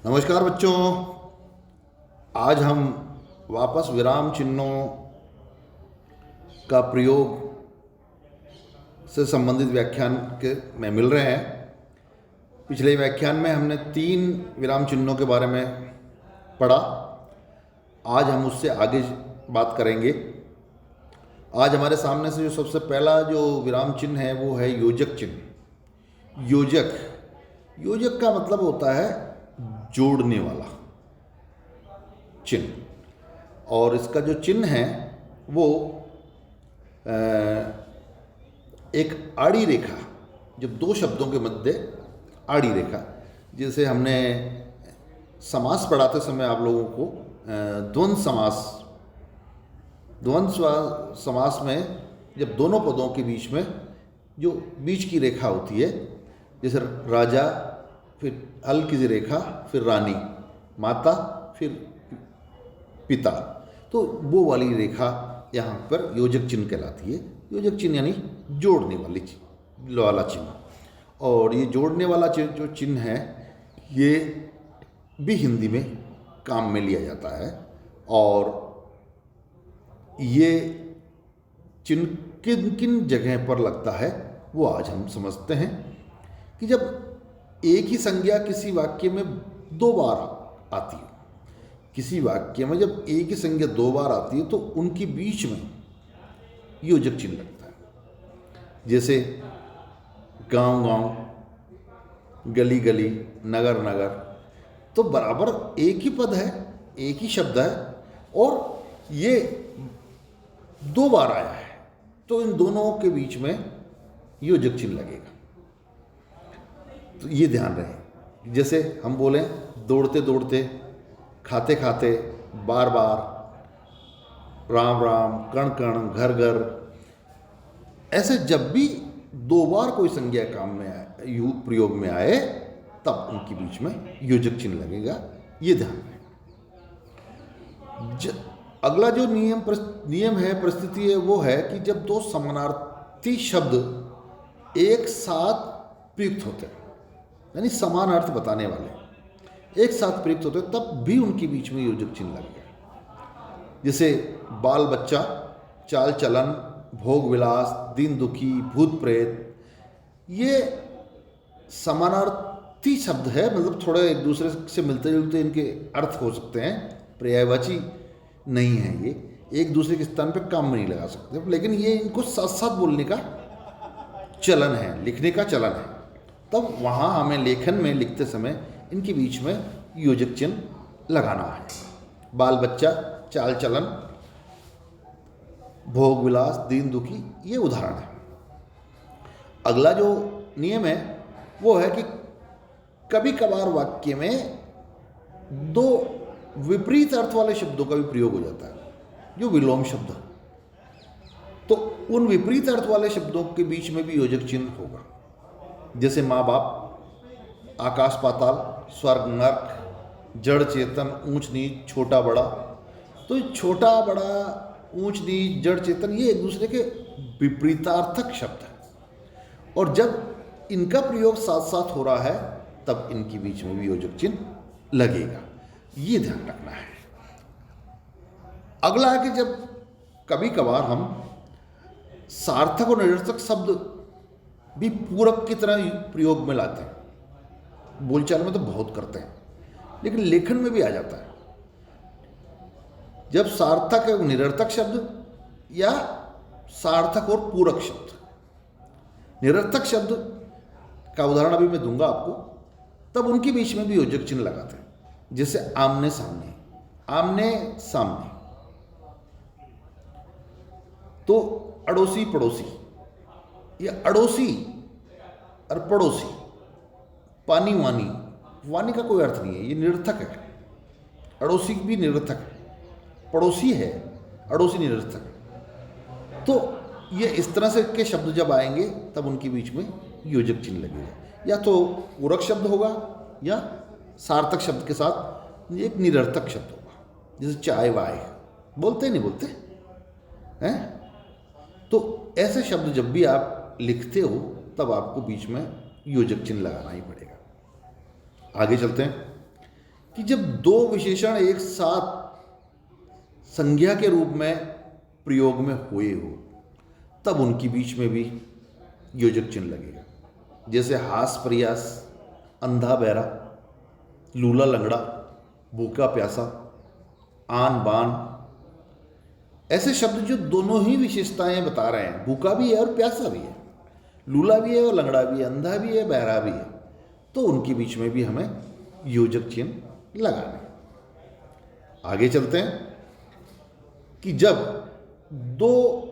नमस्कार बच्चों। आज हम वापस विराम चिन्हों का प्रयोग से संबंधित व्याख्यान के में मिल रहे हैं। पिछले व्याख्यान में हमने 3 विराम चिन्हों के बारे में पढ़ा। आज हम उससे आगे बात करेंगे। आज हमारे सामने से जो सबसे पहला जो विराम चिन्ह है वो है योजक चिन्ह। योजक का मतलब होता है जोड़ने वाला चिन्ह, और इसका जो चिन्ह है वो एक आड़ी रेखा, जब 2 शब्दों के मध्य आड़ी रेखा, जैसे हमने समास पढ़ाते समय आप लोगों को द्वंद्व समास में जब दोनों पदों के बीच में जो बीच की रेखा होती है, जैसे राजा, फिर हल्की सी रेखा, फिर रानी, माता, फिर पिता, तो वो वाली रेखा यहाँ पर योजक चिन्ह कहलाती है। योजक चिन्ह यानी जोड़ने वाला चिन्ह। और ये जोड़ने वाला जो चिन्ह है ये भी हिंदी में काम में लिया जाता है। और ये चिन्ह किन किन जगह पर लगता है वो आज हम समझते हैं। कि जब एक ही संज्ञा किसी वाक्य में 2 बार आती है, किसी वाक्य में जब एक ही संज्ञा 2 बार आती है तो उनके बीच में योजक चिन्ह लगता है। जैसे गांव गांव, गली गली, नगर नगर, तो बराबर एक ही पद है, एक ही शब्द है और ये 2 बार आया है, तो इन दोनों के बीच में योजक चिन्ह लगेगा। तो ये ध्यान रहे। जैसे हम बोलें दौड़ते दौड़ते, खाते खाते, बार बार, राम राम, कण कण, घर घर, ऐसे जब भी 2 बार कोई संज्ञा काम में आए, प्रयोग में आए, तब उनके बीच में योजक चिन्ह लगेगा। ये ध्यान रहे। अगला जो नियम है, परिस्थिति है, वो है कि जब 2 समानार्थी शब्द एक साथ प्रयुक्त होते हैं, यानी समान अर्थ बताने वाले एक साथ प्रयुक्त होते हैं, तब भी उनके बीच में योजक चिन्ह लगेगा। जैसे बाल बच्चा, चाल चलन, भोग विलास, दीन दुखी, भूत प्रेत, ये समानार्थी शब्द है, मतलब थोड़े एक दूसरे से मिलते जुलते इनके अर्थ हो सकते हैं, पर्यायवाची नहीं है। ये एक दूसरे के स्थान पर काम में नहीं लगा सकते, लेकिन ये इनको साथ साथ बोलने का चलन है, लिखने का चलन है। तब वहाँ हमें लेखन में लिखते समय इनके बीच में योजक चिन्ह लगाना है। बाल बच्चा, चाल चलन, भोग विलास, दीन दुखी, ये उदाहरण है। अगला जो नियम है वो है कि कभी कभार वाक्य में 2 विपरीत अर्थ वाले शब्दों का भी प्रयोग हो जाता है, जो विलोम शब्द। तो उन विपरीत अर्थ वाले शब्दों के बीच में भी योजक चिन्ह होगा। जैसे माँ बाप, आकाश पाताल, स्वर्ग नर्क, जड़ चेतन, ऊंच नीच, छोटा बड़ा। तो छोटा बड़ा, ऊंच नीच, जड़ चेतन, ये एक दूसरे के विपरीतार्थक शब्द हैं, और जब इनका प्रयोग साथ साथ हो रहा है तब इनके बीच में भी योजक चिन्ह लगेगा। ये ध्यान रखना है। अगला है कि जब कभी कभार हम सार्थक और निरर्थक शब्द भी पूरक की तरह प्रयोग में लाते हैं। बोलचाल में तो बहुत करते हैं, लेकिन लेखन में भी आ जाता है। जब सार्थक और निरर्थक शब्द या सार्थक और पूरक शब्द, निरर्थक शब्द का उदाहरण अभी मैं दूंगा आपको, तब उनके बीच में भी योजक चिन्ह लगाते हैं। जैसे आमने सामने, आमने सामने, तो अड़ोसी पड़ोसी, ये अड़ोसी और पड़ोसी, पानी वानी, वानी का कोई अर्थ नहीं है, ये निरर्थक है। अड़ोसी भी निरर्थक है, पड़ोसी है, अड़ोसी निरर्थक है। तो ये इस तरह से के शब्द जब आएंगे तब उनके बीच में योजक चिन्ह लगेगा। या तो पूरक शब्द होगा या सार्थक शब्द के साथ एक निरर्थक शब्द होगा। जैसे चाय वाय, बोलते नहीं बोलते हैं। तो ऐसे शब्द जब भी आप लिखते हो तब आपको बीच में योजक चिन्ह लगाना ही पड़ेगा। आगे चलते हैं। कि जब दो विशेषण एक साथ संज्ञा के रूप में प्रयोग में हुए हो तब उनके बीच में भी योजक चिन्ह लगेगा। जैसे हास प्रयास, अंधा बहरा, लूला लंगड़ा, भूखा प्यासा, आन बान, ऐसे शब्द जो दोनों ही विशेषताएं बता रहे हैं, भूखा भी है और प्यासा भी है, लूला भी है और लंगड़ा भी है, अंधा भी है, बहरा भी है, तो उनके बीच में भी हमें योजक चिन्ह लगाने। आगे चलते हैं कि जब दो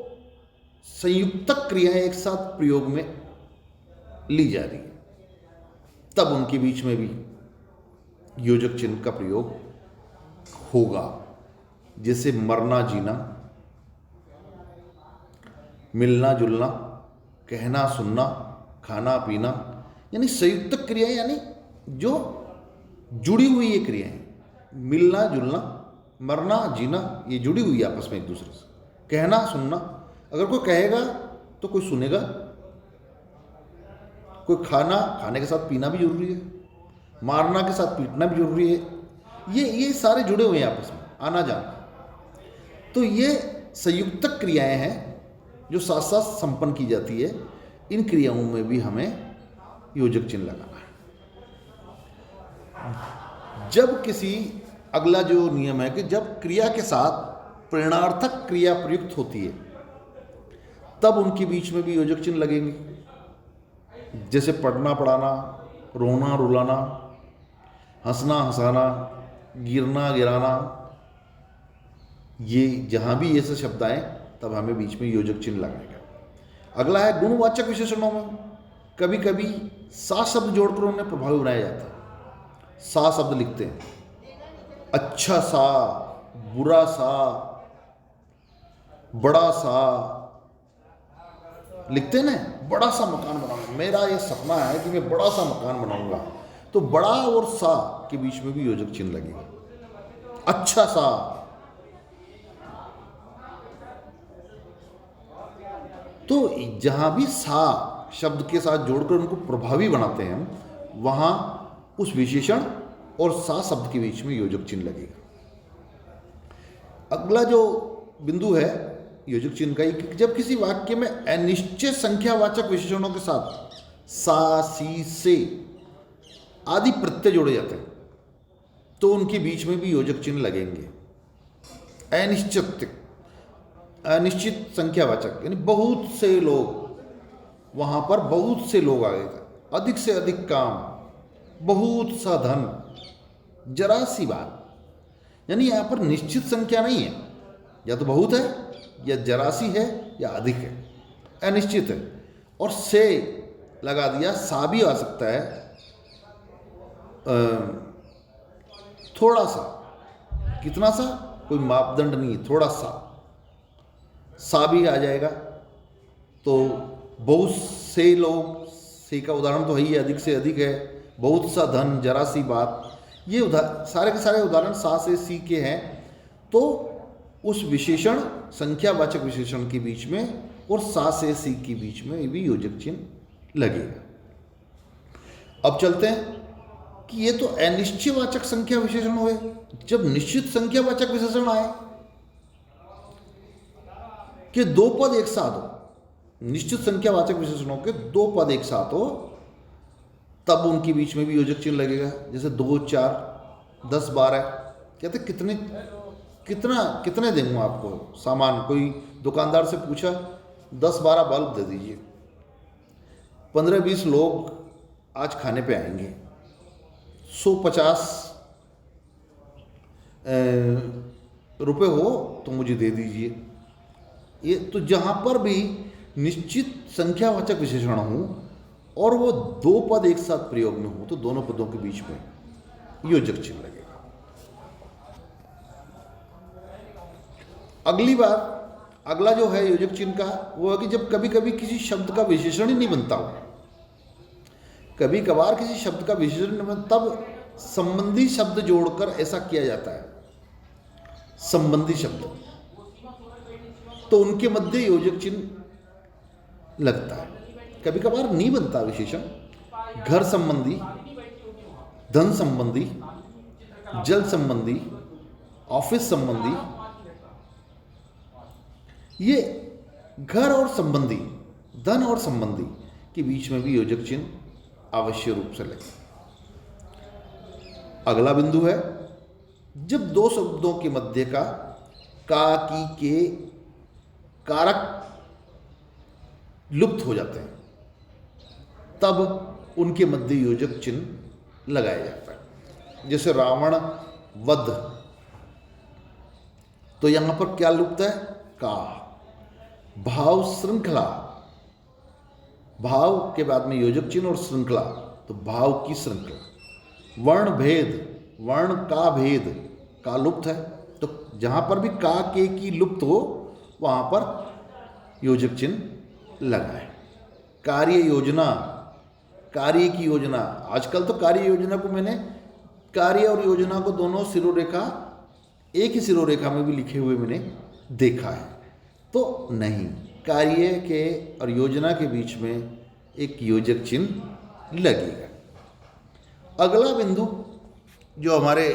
संयुक्तक क्रियाएं एक साथ प्रयोग में ली जा रही है तब उनके बीच में भी योजक चिन्ह का प्रयोग होगा। जैसे मरना जीना, मिलना जुलना, कहना सुनना, खाना पीना, यानी संयुक्त क्रियाएं, यानी जो जुड़ी हुई ये क्रियाएं, मिलना जुलना, मरना जीना, ये जुड़ी हुई है आपस में एक दूसरे से। कहना सुनना, अगर कोई कहेगा तो कोई सुनेगा, कोई खाने के साथ पीना भी जरूरी है, मारना के साथ पीटना भी जरूरी है, ये सारे जुड़े हुए हैं आपस में, आना जाना। तो ये संयुक्त क्रियाएं हैं जो साथ साथ संपन्न की जाती है। इन क्रियाओं में भी हमें योजक चिन्ह लगाना है। जब किसी, अगला जो नियम है कि जब क्रिया के साथ प्रेरणार्थक क्रिया प्रयुक्त होती है तब उनके बीच में भी योजक चिन्ह लगेंगे। जैसे पढ़ना पढ़ाना, रोना रुलाना, हंसना हंसाना, गिरना गिराना, ये जहां भी ये सब शब्द आए तब हमें बीच में योजक चिन्ह लगाएगा। अगला है गुणवाचक विशेषणों में कभी कभी सा शब्द जोड़कर उन्हें प्रभावी बनाया जाता है। सा शब्द लिखते हैं, अच्छा सा, बुरा सा, बड़ा सा, लिखते हैं ना, बड़ा सा मकान बनाऊंगा, मेरा ये सपना है कि मैं बड़ा सा मकान बनाऊंगा, तो बड़ा और सा के बीच में भी योजक चिन्ह लगेगा। अच्छा सा, तो जहां भी सा शब्द के साथ जोड़कर उनको प्रभावी बनाते हैं हम, वहां उस विशेषण और सा शब्द के बीच में योजक चिन्ह लगेगा। अगला जो बिंदु है योजक चिन्ह का, जब किसी वाक्य में अनिश्चित संख्यावाचक विशेषणों के साथ सा, सी, से आदि प्रत्यय जोड़े जाते हैं तो उनके बीच में भी योजक चिन्ह लगेंगे। अनिश्चित संख्यावाचक यानी बहुत से लोग, वहां पर बहुत से लोग आ गए थे, अधिक से अधिक काम, बहुत सा धन, जरा सी बात, यानी यहां पर निश्चित संख्या नहीं है, या तो बहुत है या जरा सी है या अधिक है, अनिश्चित है। और से लगा दिया, सा भी आ सकता है, थोड़ा सा, कितना सा कोई मापदंड नहीं है, थोड़ा सा भी आ जाएगा। तो बहुत से लोग, से का उदाहरण तो है ही, अधिक से अधिक है, बहुत सा धन, जरा सी बात, ये सारे के सारे उदाहरण सा से सी के हैं। तो उस विशेषण, संख्यावाचक विशेषण के बीच में और सा से सी के बीच में भी योजक चिन्ह लगेगा। अब चलते हैं कि ये तो अनिश्चयवाचक संख्या विशेषण हुए। जब निश्चित संख्यावाचक विशेषण आए कि दो पद एक साथ हो, निश्चित संख्यावाचक विशेषणों के दो पद एक साथ हो, तब उनके बीच में भी योजक चिन्ह लगेगा। जैसे 2, 4, 10, 12, कहते कितने दूंगा आपको सामान, कोई दुकानदार से पूछा 10-12 बल्ब दे दीजिए, 15-20 लोग आज खाने पे आएंगे, 150 रुपये हो तो मुझे दे दीजिए। ये तो जहाँ पर भी निश्चित संख्यावाचक विशेषण हो और वो दो पद एक साथ प्रयोग में हो तो दोनों पदों के बीच में योजक चिन्ह लगेगा। अगला जो है योजक चिन्ह का, वो है कि जब कभी कभी किसी शब्द का विशेषण ही नहीं बनता हो, कभी कभार किसी शब्द का विशेषण नहीं बनता, तब संबंधी शब्द जोड़कर ऐसा किया जाता है। संबंधी शब्द, तो उनके मध्य योजक चिन्ह लगता है। कभी कभार नहीं बनता विशेषण, घर संबंधी, धन संबंधी, जल संबंधी, ऑफिस संबंधी, ये घर और संबंधी, धन और संबंधी के बीच में भी योजक चिन्ह अवश्य रूप से लगे। अगला बिंदु है जब दो शब्दों के मध्य का की के कारक लुप्त हो जाते हैं, तब उनके मध्य योजक चिन्ह लगाया जाता है। जैसे रावण वध, तो यहां पर क्या लुप्त है? का। भाव श्रृंखला, भाव के बाद में योजक चिन्ह और श्रृंखला, तो भाव की श्रृंखला। वर्ण भेद, वर्ण का भेद, का लुप्त है, तो जहां पर भी का के की लुप्त हो वहां पर योजक चिन्ह लगाए। कार्य योजना, कार्य की योजना, आजकल तो कार्य योजना को मैंने कार्य और योजना को दोनों सिरोरेखा एक ही सिरोरेखा में भी लिखे हुए मैंने देखा है, तो नहीं, कार्य के और योजना के बीच में एक योजक चिन्ह लगेगा। अगला बिंदु जो हमारे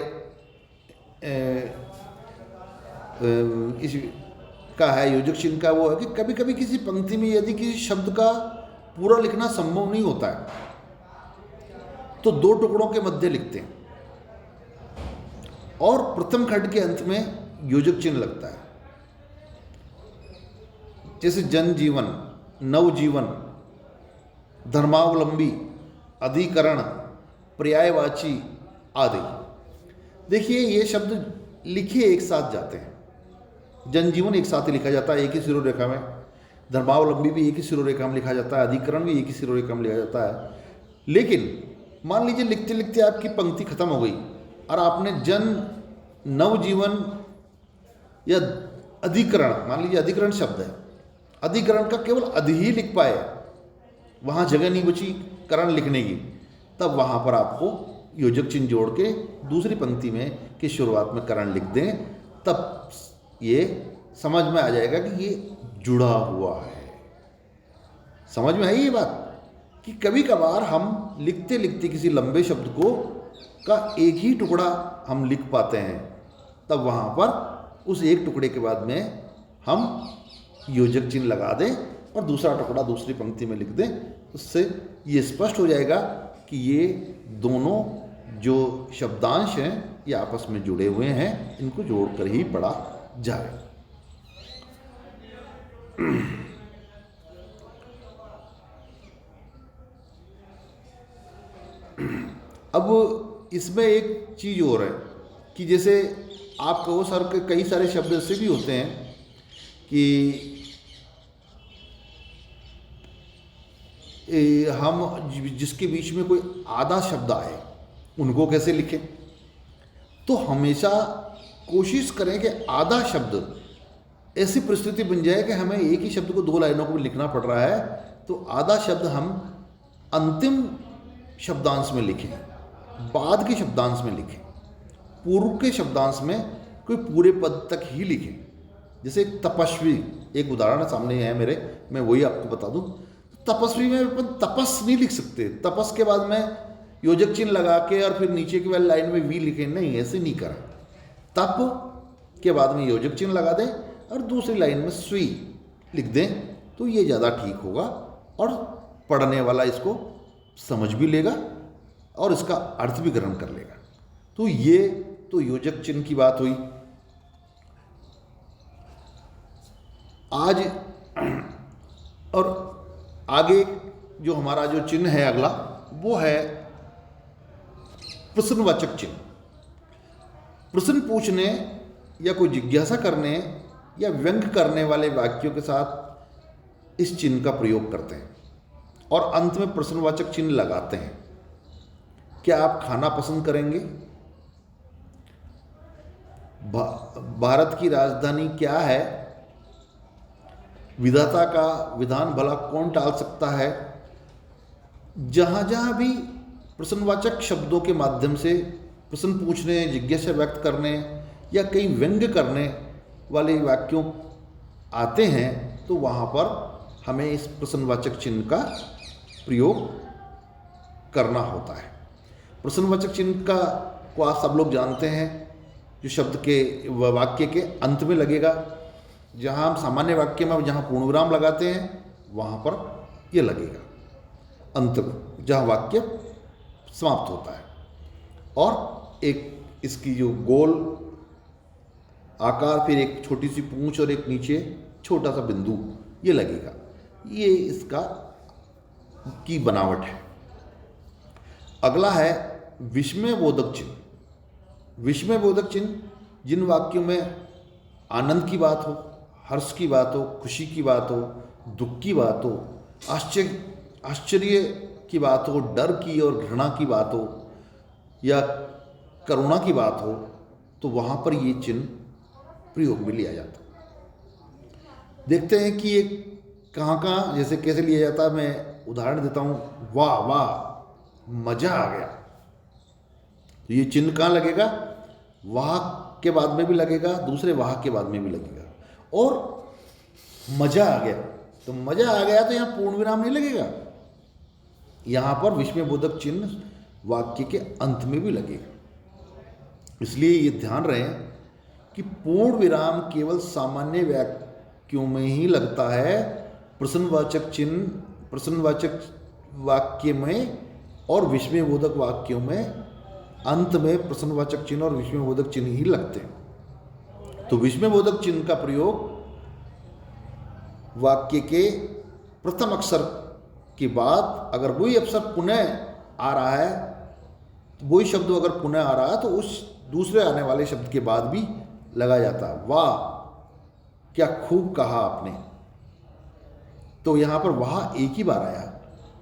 इस का है योजक चिन्ह का, वो है कि कभी कभी किसी पंक्ति में यदि किसी शब्द का पूरा लिखना संभव नहीं होता है तो दो टुकड़ों के मध्य लिखते हैं और प्रथम खंड के अंत में योजक चिन्ह लगता है। जैसे जन जीवन, नवजीवन, धर्मावलंबी, अधिकरण, पर्यायवाची आदि। देखिए ये शब्द लिखे एक साथ जाते हैं। जनजीवन एक साथ ही लिखा जाता है एक ही सिरोरेखा में, धर्मावलंबी भी एक ही सिरोरेखा में लिखा जाता है, अधिकरण भी एक ही सिरोरेखा में लिखा जाता है। लेकिन मान लीजिए लिखते लिखते आपकी पंक्ति खत्म हो गई और आपने जन, नवजीवन या अधिकरण, मान लीजिए अधिकरण शब्द है, अधिकरण का केवल अधि ही लिख पाए, वहाँ जगह नहीं बची करण लिखने की, तब वहाँ पर आपको योजक चिन्ह जोड़ के दूसरी पंक्ति में की शुरुआत में करण लिख दें, तब ये समझ में आ जाएगा कि ये जुड़ा हुआ है। समझ में आई ये बात कि कभी कभार हम लिखते लिखते किसी लंबे शब्द को का एक ही टुकड़ा हम लिख पाते हैं, तब वहाँ पर उस एक टुकड़े के बाद में हम योजक चिन्ह लगा दें और दूसरा टुकड़ा दूसरी पंक्ति में लिख दें। उससे ये स्पष्ट हो जाएगा कि ये दोनों जो शब्दांश हैं ये आपस में जुड़े हुए हैं, इनको जोड़कर ही पढ़ा जाए। अब इसमें एक चीज और है कि जैसे आप कहो सर के कई सारे शब्द ऐसे भी होते हैं कि हम जिसके बीच में कोई आधा शब्द आए उनको कैसे लिखें। तो हमेशा कोशिश करें कि आधा शब्द ऐसी परिस्थिति बन जाए कि हमें एक ही शब्द को दो लाइनों को लिखना पड़ रहा है, तो आधा शब्द हम अंतिम शब्दांश में लिखें, बाद के शब्दांश में लिखें, पूर्व के शब्दांश में कोई पूरे पद तक ही लिखें। जैसे तपस्वी, एक उदाहरण सामने है मेरे, मैं वही आपको बता दूं। तपस्वी में अपन तपस नहीं लिख सकते, तपस के बाद में योजक चिन्ह लगा के और फिर नीचे की वाली लाइन में वी लिखें, नहीं, ऐसे नहीं करें। तप के बाद में योजक चिन्ह लगा दें और दूसरी लाइन में स्वी लिख दें, तो ये ज़्यादा ठीक होगा और पढ़ने वाला इसको समझ भी लेगा और इसका अर्थ भी ग्रहण कर लेगा। तो ये तो योजक चिन्ह की बात हुई। आज और आगे जो हमारा जो चिन्ह है अगला, वो है प्रश्नवाचक चिन्ह। प्रश्न पूछने या कोई जिज्ञासा करने या व्यंग करने वाले वाक्यों के साथ इस चिन्ह का प्रयोग करते हैं और अंत में प्रश्नवाचक चिन्ह लगाते हैं। क्या आप खाना पसंद करेंगे? भारत की राजधानी क्या है? विधाता का विधान भला कौन टाल सकता है? जहाँ जहाँ भी प्रश्नवाचक शब्दों के माध्यम से प्रश्न पूछने, जिज्ञासा व्यक्त करने या कई व्यंग्य करने वाले वाक्यों आते हैं, तो वहाँ पर हमें इस प्रश्नवाचक चिन्ह का प्रयोग करना होता है। प्रश्नवाचक चिन्ह का को आप सब लोग जानते हैं, जो शब्द के वाक्य के अंत में लगेगा। जहाँ हम सामान्य वाक्य में जहाँ पूर्ण विराम लगाते हैं वहाँ पर ये लगेगा अंत में, जहाँ वाक्य समाप्त होता है। और एक इसकी जो गोल आकार, फिर एक छोटी सी पूंछ और एक नीचे छोटा सा बिंदु, ये लगेगा। ये इसका की बनावट है। अगला है विस्मय बोधक चिन्ह। विस्मय बोधक चिन्ह जिन वाक्यों में आनंद की बात हो, हर्ष की बात हो, खुशी की बात हो, दुख की बात हो, आश्चर्य की बात हो, डर की और घृणा की बात हो, या करुणा की बात हो, तो वहाँ पर ये चिन्ह प्रयोग में लिया जाता है। देखते हैं कि ये कहाँ कहाँ जैसे कैसे लिया जाता है। मैं उदाहरण देता हूँ। वाह वाह, मज़ा आ गया। तो ये चिन्ह कहाँ लगेगा? वाह के बाद में भी लगेगा, दूसरे वाह के बाद में भी लगेगा। और मज़ा आ गया, तो मज़ा आ गया तो यहाँ पूर्ण विराम नहीं लगेगा, यहाँ पर विस्मय बोधक चिन्ह वाक्य के अंत में भी लगेगा। इसलिए ये ध्यान रहे कि पूर्ण विराम केवल सामान्य वाक्यों में ही लगता है। प्रश्नवाचक चिन्ह प्रश्नवाचक वाक्य में और विस्मय बोधक वाक्यों में अंत में प्रश्नवाचक चिन्ह और विस्मय बोधक चिन्ह ही लगते हैं। तो विस्मय बोधक चिन्ह का प्रयोग वाक्य के प्रथम अक्षर के बाद अगर वही अक्षर पुनः आ रहा है, वही शब्द अगर पुनः आ रहा है, तो उस दूसरे आने वाले शब्द के बाद भी लगाया जाता है। वाह, क्या खूब कहा आपने। तो यहाँ पर वाह एक ही बार आया,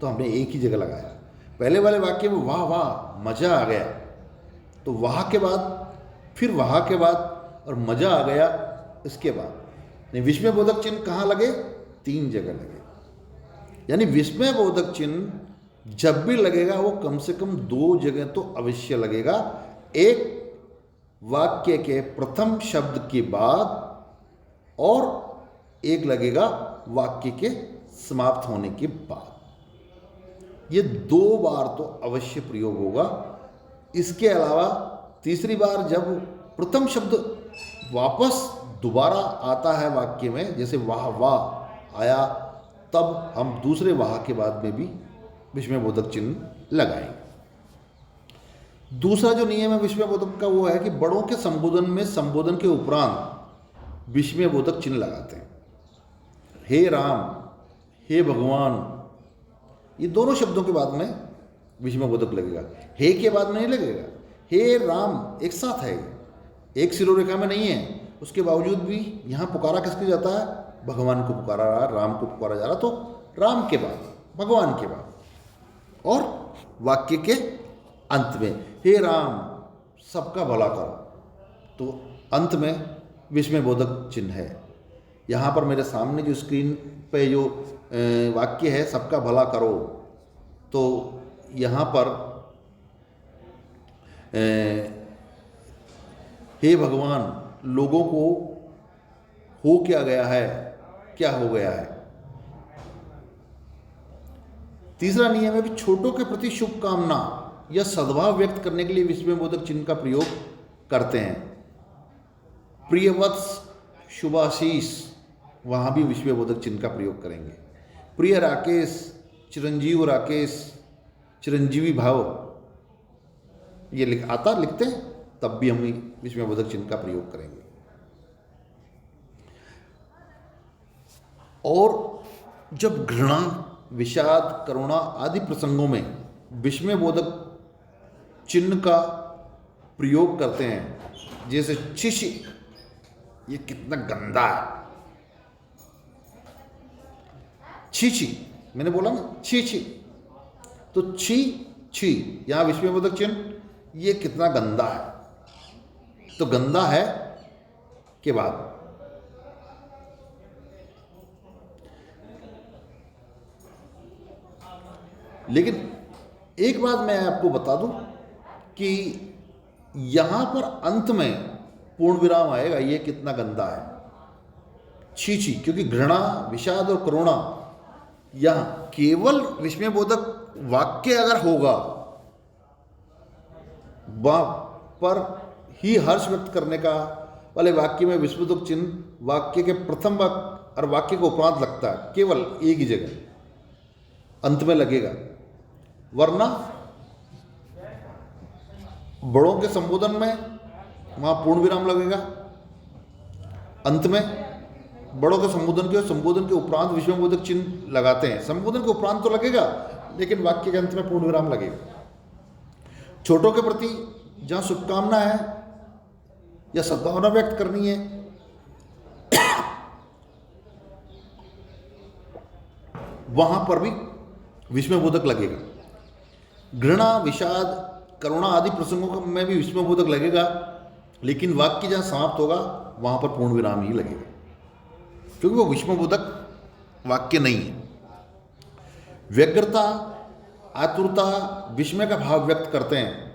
तो हमने एक ही जगह लगाया। पहले वाले वाक्य में वाह वाह मज़ा आ गया, तो वाह के बाद फिर वाह के बाद और मज़ा आ गया इसके बाद। नहीं, विस्मय बोधक चिन्ह कहाँ लगे? 3 जगह लगे। यानी विस्मय बोधक चिन्ह जब भी लगेगा वो कम से कम 2 जगह तो अवश्य लगेगा। एक वाक्य के प्रथम शब्द के बाद और एक लगेगा वाक्य के समाप्त होने के बाद। ये 2 बार तो अवश्य प्रयोग होगा। इसके अलावा तीसरी बार जब प्रथम शब्द वापस दोबारा आता है वाक्य में, जैसे वाह वाह आया, तब हम दूसरे वाह के बाद में भी विस्मय बोधक चिन्ह लगाएंगे। दूसरा जो नियम है विस्मय बोधक का वो है कि बड़ों के संबोधन में संबोधन के उपरांत विस्मय बोधक चिन्ह लगाते हैं। हे राम, हे भगवान, ये दोनों शब्दों के बाद में विस्मय बोधक लगेगा। हे के बाद में नहीं लगेगा। हे राम एक साथ है, एक शिरोरेखा में नहीं है, उसके बावजूद भी यहाँ पुकारा किसके जाता है? भगवान को पुकारा रहा, राम को पुकारा जा रहा, तो राम के बाद, भगवान के बाद, और वाक्य के अंत में हे राम सबका भला करो, तो अंत में विस्मय बोधक चिन्ह है। यहाँ पर मेरे सामने जो स्क्रीन पे जो वाक्य है सबका भला करो, तो यहाँ पर हे भगवान लोगों को हो क्या गया है, क्या हो गया है। तीसरा नियम है कि छोटों के प्रति शुभकामना या सद्भाव व्यक्त करने के लिए विस्मय बोधक चिन्ह का प्रयोग करते हैं। प्रियवत्स, शुभाशीष, वहाँ भी विस्मय बोधक चिन्ह का प्रयोग करेंगे। प्रिय राकेश, चिरंजीव राकेश, चिरंजीवी भाव, ये लिखते हैं, तब भी हम विस्मय बोधक चिन्ह का प्रयोग करेंगे। और जब घृणा, विषाद, करुणा आदि प्रसंगों में विस्मय बोधक चिन्ह का प्रयोग करते हैं, जैसे छिछ, ये कितना गंदा है, छी छी, मैंने बोला ना छी छी, तो छी छी, यहां विस्मय बोधक चिन्ह, ये कितना गंदा है, तो गंदा है के बाद। लेकिन एक बात मैं आपको बता दूं कि यहां पर अंत में पूर्ण विराम आएगा, ये कितना गंदा है, छी छी, क्योंकि घृणा, विषाद और करुणा, यहां केवल विस्मय बोधक वाक्य अगर होगा, पर ही हर्ष व्यक्त करने का वाले वाक्य में विस्मयबोधक चिन्ह वाक्य के प्रथम वाक्य और वाक्य को उपरांत लगता है, केवल एक ही जगह अंत में लगेगा। वरना बड़ों के संबोधन में वहाँ पूर्ण विराम लगेगा, अंत में बड़ों के संबोधन के उपरांत विस्मयबोधक चिन्ह लगाते हैं। संबोधन के उपरांत तो लगेगा, लेकिन वाक्य के अंत में पूर्ण विराम लगेगा। छोटों के प्रति जहाँ शुभकामना है या सद्भावना व्यक्त करनी है, वहां पर भी विस्मयबोधक लगेगा। घृणा, विषाद, करुणा आदि प्रसंगों में भी विस्मयबोधक लगेगा, लेकिन वाक्य जहाँ समाप्त होगा वहाँ पर पूर्ण विराम ही लगेगा, क्योंकि वो विस्मयबोधक वाक्य नहीं है। व्यग्रता, आतुरता, विस्मय का भाव व्यक्त करते हैं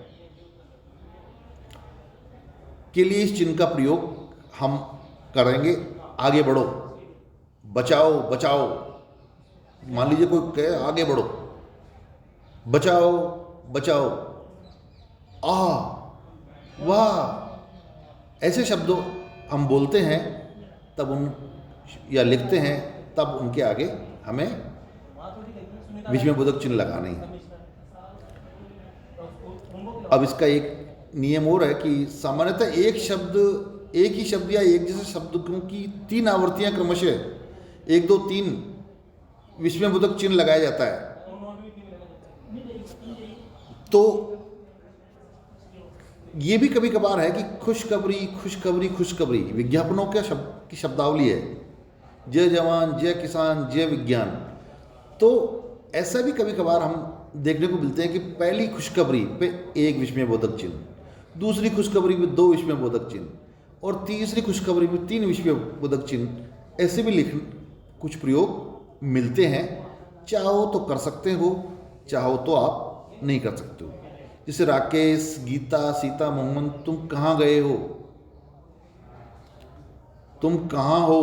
के लिए इस चिन्ह का प्रयोग हम करेंगे। आगे बढ़ो, बचाओ बचाओ, मान लीजिए कोई कहे आगे बढ़ो, बचाओ बचाओ, वाह, ऐसे शब्द हम बोलते हैं तब उन या लिखते हैं तब उनके आगे हमें विस्मयबोधक चिन्ह लगाना ही। अब इसका एक नियम और है कि सामान्यतः एक ही शब्द या एक जैसे शब्दों की 3 आवृत्तियां क्रमशः 1, 2, 3 विस्मयबोधक चिन्ह लगाया जाता है। तो ये भी कभी कभार है कि खुशखबरी खुशखबरी खुशखबरी विज्ञापनों की शब्दावली है, जय जवान, जय किसान, जय विज्ञान। तो ऐसा भी कभी कभार हम देखने को मिलते हैं कि पहली खुशखबरी पे 1 विस्मयबोधक चिन्ह, दूसरी खुशखबरी में 2 विस्मयबोधक चिन्ह और तीसरी खुशखबरी में 3 विस्मयबोधक चिन्ह। ऐसे भी कुछ प्रयोग मिलते हैं। चाहो तो कर सकते हो, चाहो तो आप नहीं कर सकते हो। जैसे राकेश, गीता, सीता, मोहम्मद, तुम कहाँ गए हो, तुम कहाँ हो।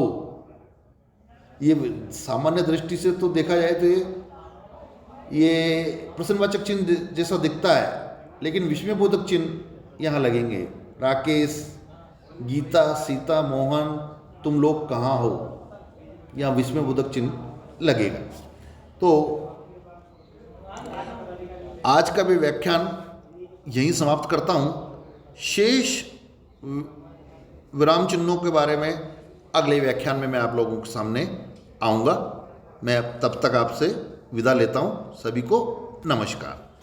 ये सामान्य दृष्टि से तो देखा जाए तो ये प्रश्नवाचक चिन्ह जैसा दिखता है, लेकिन विस्मयबोधक चिन्ह यहाँ लगेंगे। राकेश, गीता, सीता, मोहन, तुम लोग कहाँ हो, यहाँ विस्मयबोधक चिन्ह लगेगा। तो आज का भी व्याख्यान यहीं समाप्त करता हूँ। शेष विराम चिन्हों के बारे में अगले व्याख्यान में मैं आप लोगों के सामने आऊँगा। मैं तब तक आपसे विदा लेता हूँ। सभी को नमस्कार।